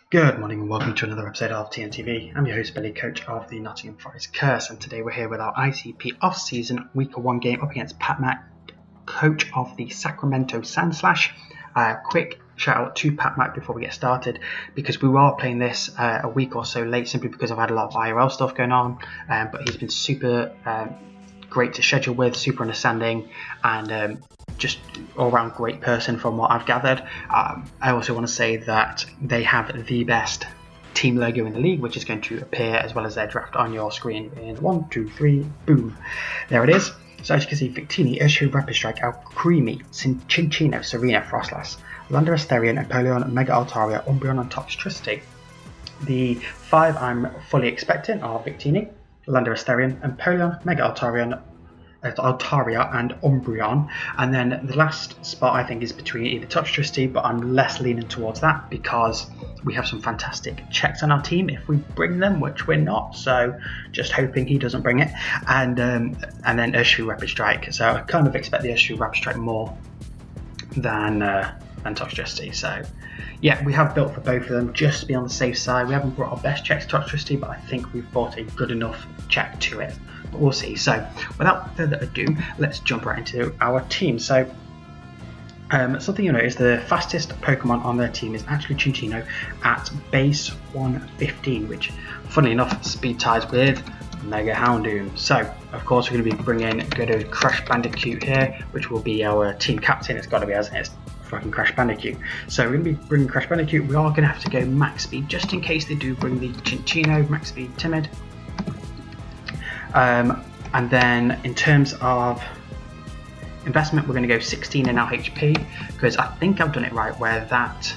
Good morning and welcome to another episode of TNTV. I'm your host Billy, coach of the Nottingham Forest Curse, and today we're here with our ICP off-season Week 1 game up against Patmac, coach of the Sacramento Sandslash. Quick shout out to Patmac before we get started, because we are playing this a week or so late simply because I've had a lot of IRL stuff going on, but he's been super great to schedule with, super understanding, and just all-round great person from what I've gathered. I also want to say that they have the best team logo in the league, which is going to appear as well as their draft on your screen in 1, 2, 3, boom. There it is. So as you can see, Victini, Urshu, Rapid Strike, Alcremie, Cinchino, Serena, Frostlass, Lander Asterion, Empoleon, Mega Altaria, Umbreon, and Toxtricity. The 5 I'm fully expecting are Victini, Lander Asterion, Empoleon, Mega Altaria and Umbreon, and then the last spot I think is between either Toxtricity, but I'm less leaning towards that because we have some fantastic checks on our team if we bring them, which we're not, so just hoping he doesn't bring it, and then Urshu Rapid Strike. So I kind of expect the Urshu Rapid Strike more than Toxtricity. So yeah, we have built for both of them just to be on the safe side. We haven't brought our best check to Toxtricity, but I think we've brought a good enough check to it. But we'll see. So without further ado, let's jump right into our team. So something you'll notice, the fastest Pokemon on their team is actually Cinchino at base 115, which funnily enough speed ties with Mega Houndoom. So of course we're going to be bringing good old Crash Bandicoot here, which will be our team captain. It's got to be, hasn't it? It's fucking Crash Bandicoot. So we're going to be bringing Crash Bandicoot. We are going to have to go max speed just in case they do bring the Cinchino, max speed timid. And then in terms of investment, we're going to go 16 in our HP, because I think I've done it right where that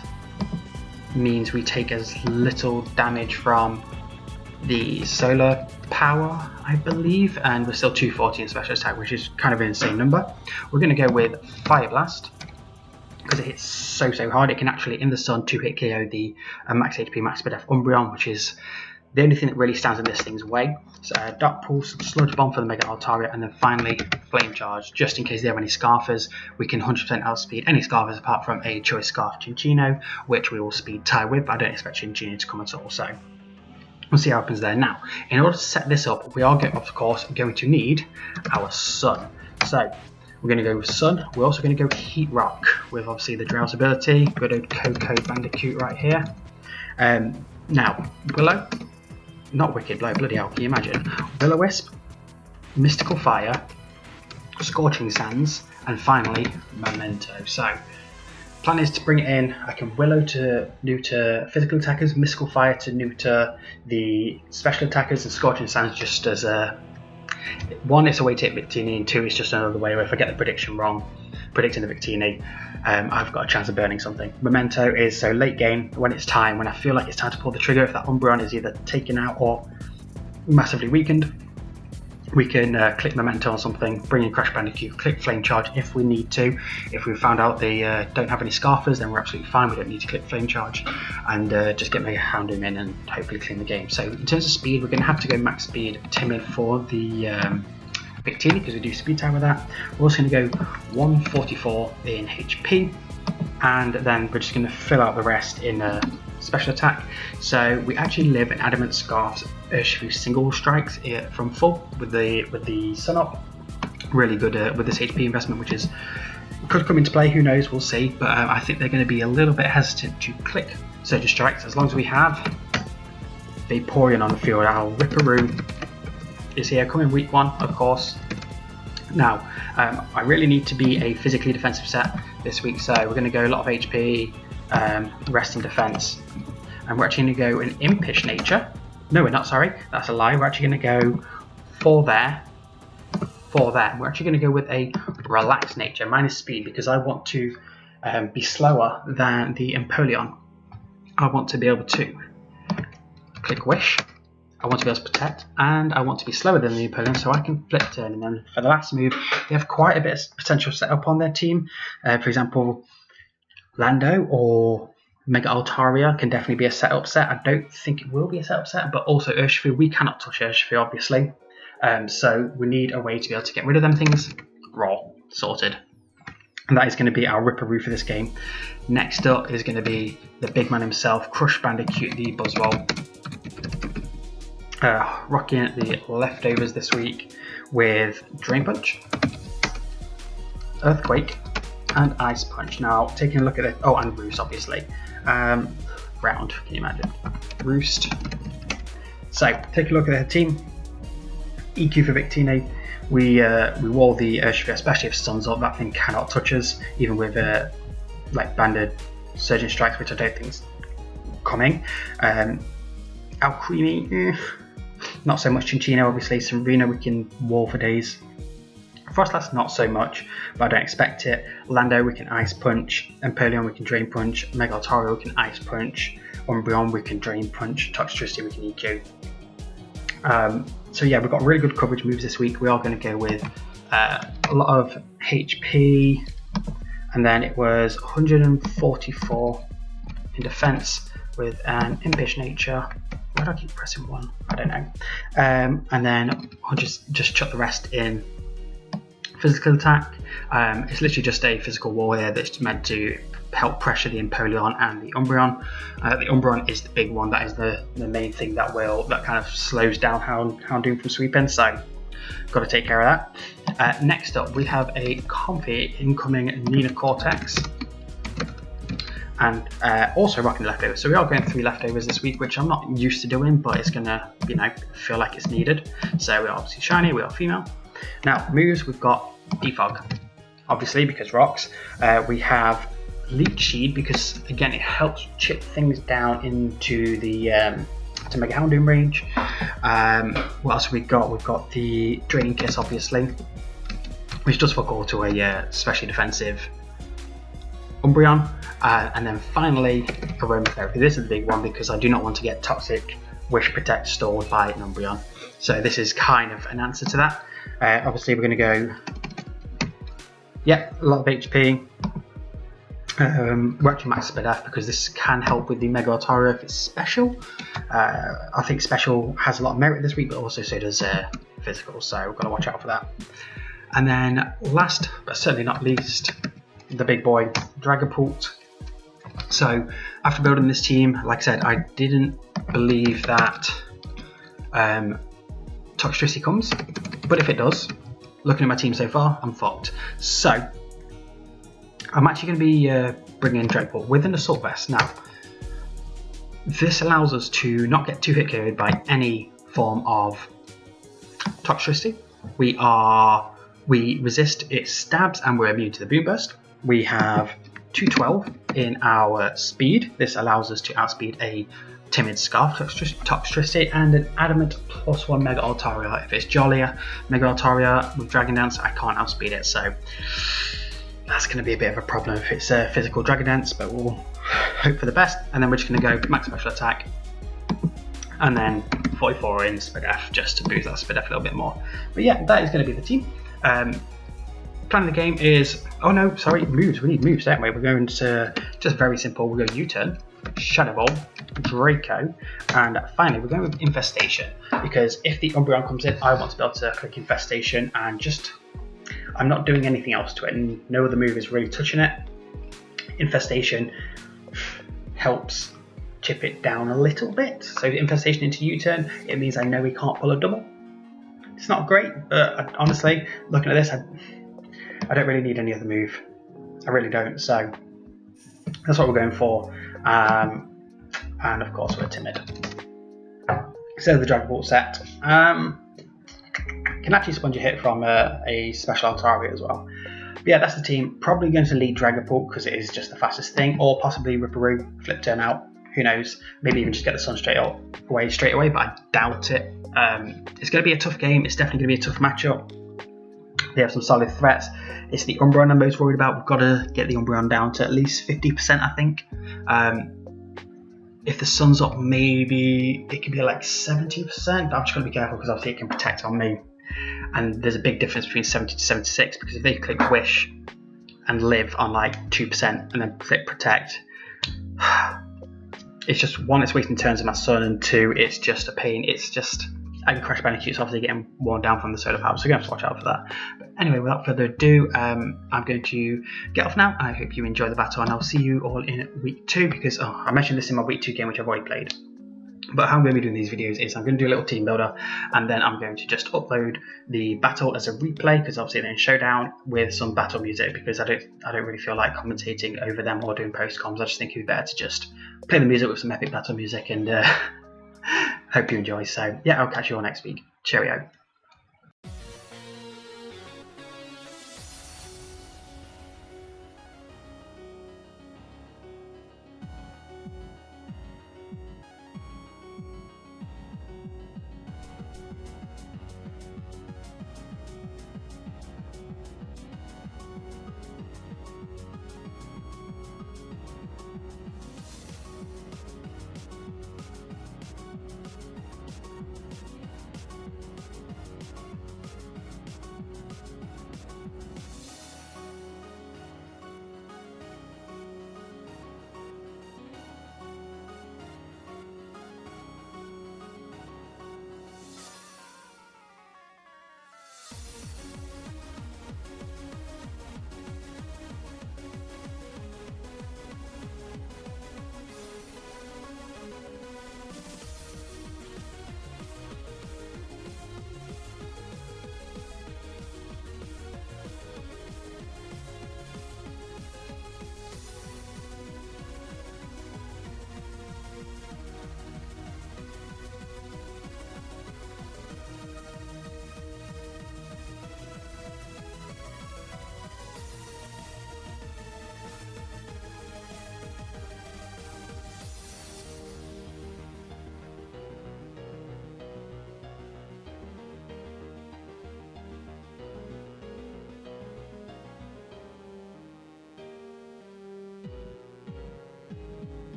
means we take as little damage from the solar power, I believe, and we're still 240 in special attack, which is kind of an insane number. We're going to go with Fire Blast because it hits so hard. It can actually in the sun 2-hit KO the max HP, max speed Umbreon, which is the only thing that really stands in this thing's way. So Dark Pulse, Sludge Bomb for the Mega Altaria, and then finally Flame Charge, just in case they have any Scarfers. We can 100% outspeed any Scarfers apart from a Choice Scarf Cinchino, which we will speed tie with, but I don't expect Cinchino to come at all, so we'll see how it happens there. Now, in order to set this up, we are, of course, going to need our Sun. So we're going to go with Sun. We're also going to go Heat Rock with obviously the Drowse ability. Good old Coco Bandicoot right here. Now, Willow. Not Wicked Blow, bloody hell, can you imagine? Will-O-Wisp, Mystical Fire, Scorching Sands, and finally Memento. So, plan is to bring it in. I can Willow to neuter physical attackers, Mystical Fire to neuter the special attackers, and Scorching Sands just as a... One, it's a way to hit Victini, and two, it's just another way where if I get the prediction wrong, predicting the Victini, I've got a chance of burning something. Memento is so late game, when it's time, when I feel like it's time to pull the trigger, if that Umbreon is either taken out or massively weakened, we can click Memento on something, bring in Crash Bandicoot, click Flame Charge if we need to. If we've found out they don't have any Scarfers, then we're absolutely fine, we don't need to click Flame Charge, and just get Mega Houndoom in and hopefully clean the game. So in terms of speed, we're going to have to go max speed timid for the Victini, because we do speed time with that. We're also going to go 144 in HP, and then we're just going to fill out the rest in special attack. So we actually live in Adamant Scarf's Urshu single strikes from full with the sun up. Really good with this HP investment, which could come into play, who knows, we'll see, but I think they're going to be a little bit hesitant to click Surge Strikes. As long as we have Vaporeon on the field, our Ripperoo is here, coming week 1, of course. Now, I really need to be a physically defensive set this week, so we're going to go a lot of HP, rest and defense, and we're actually going to go an Impish Nature. No, we're not, sorry, that's a lie. We're actually going to go for there. We're actually going to go with a Relaxed Nature, minus speed, because I want to be slower than the Empoleon. I want to be able to click Wish, I want to be able to protect, and I want to be slower than the Empoleon so I can flip turn. And then for the last move, they have quite a bit of potential setup on their team. For example, Lando or Mega Altaria can definitely be a setup set. I don't think it will be a setup set, but also Urshifu, we cannot touch Urshifu, obviously. So we need a way to be able to get rid of them things. Raw, sorted. And that is going to be our Ripperoo for this game. Next up is going to be the big man himself, Crush Bandicoot the Buzzwole. Rocking the leftovers this week with Drain Punch, Earthquake, and Ice Punch. Now, taking a look at it, oh, and Roost, obviously. Round, can you imagine? Roost. So, take a look at the team. EQ for Victini. We wall the Urshifu, especially if Sun's up. That thing cannot touch us, even with like banded Surging Strikes, which I don't think is coming. Alcremie, not so much. Chinchino, obviously. Serena, we can wall for days. Frostlass, not so much, but I don't expect it. Lando, we can Ice Punch. Empoleon, we can Drain Punch. Mega Altaria, we can Ice Punch. Umbreon, we can Drain Punch. Toxtricity, we can EQ. So yeah, we've got really good coverage moves this week. We are going to go with a lot of HP, and then it was 144 in defense with an Impish Nature. Why do I keep pressing 1? I don't know. And then I'll just chuck the rest in physical attack. It's literally just a physical wall here that's meant to help pressure the Empoleon and the Umbreon. The Umbreon is the big one. That is the main thing that kind of slows down Houndoom from sweeping. So got to take care of that. Next up, we have a Comfy incoming Nina Cortex, and also rocking the leftovers. So we are going 3 leftovers this week, which I'm not used to doing, but it's gonna, feel like it's needed. So we're obviously shiny. We are female. Now moves, we've got Defog, obviously because rocks. We have Leech Seed because again it helps chip things down into the to Mega Houndoom range. What else have we got? We've got the Draining Kiss, obviously, which does fuck all to a especially defensive Umbreon. And then finally Aromatherapy. This is the big one because I do not want to get Toxic Wish Protect stalled by an Umbreon. So this is kind of an answer to that. Obviously we're going to go, a lot of HP. We're actually max Speed F because this can help with the Mega Altaria if it's special. I think special has a lot of merit this week, but also so does physical, so we've got to watch out for that. And then last but certainly not least, the big boy, Dragapult. So after building this team, like I said, I didn't believe that Toxtricity comes, but if it does, looking at my team so far, I'm fucked. So I'm actually going to be bringing in Dragapult with an Assault Vest. Now, this allows us to not get 2-hit KO'd by any form of Toxtricity. We resist its stabs and we're immune to the Boom Burst. We have 212 in our speed. This allows us to outspeed a Timid Scarf Toxtricity and an Adamant +1 Mega Altaria. If it's Jollier Mega Altaria with Dragon Dance, I can't outspeed it, so that's going to be a bit of a problem if it's a physical Dragon Dance, but we'll hope for the best. And then we're just going to go max special attack and then 44 in Speed F just to boost that Speed F a little bit more. But yeah, that is going to be the team. Plan of the game is, moves. We need moves, don't we? We're going to just very simple. We'll go U-turn, Shadow Ball, Draco, and finally we're going with Infestation because if the Umbreon comes in, I want to be able to click Infestation and just, I'm not doing anything else to it, and no other move is really touching it. Infestation helps chip it down a little bit. So Infestation into U-turn, it means I know we can't pull a double. It's not great, but honestly, looking at this, I don't really need any other move. I really don't. So that's what we're going for. And of course, we're timid. So the Dragon Ball set. Can actually sponge a hit from a special Altaria as well. But yeah, that's the team. Probably going to lead Dragapult because it is just the fastest thing, or possibly Ripperoo, flip turn out. Who knows? Maybe even just get the Sun straight away, but I doubt it. It's going to be a tough game. It's definitely going to be a tough matchup. They have some solid threats. It's the Umbreon I'm most worried about. We've got to get the Umbreon down to at least 50%, I think. If the Sun's up, maybe it could be like 70%. But I'm just going to be careful because obviously it can protect on me. And there's a big difference between 70 to 76 because if they click Wish and live on like 2% and then click Protect, it's just, one, it's wasting turns of my Sun, and two, it's just a pain. It's just, and Crash Bandicoot's obviously getting worn down from the solar power, so you're going to have to watch out for that. But anyway, without further ado, I'm going to get off now. I hope you enjoy the battle, and I'll see you all in week 2, because I mentioned this in my week 2 game, which I've already played. But how I'm going to be doing these videos is I'm going to do a little team builder, and then I'm going to just upload the battle as a replay, because obviously they're in showdown, with some battle music, because I don't really feel like commentating over them or doing post comms. I just think it'd be better to just play the music with some epic battle music, and hope you enjoy. So yeah, I'll catch you all next week. Cheerio.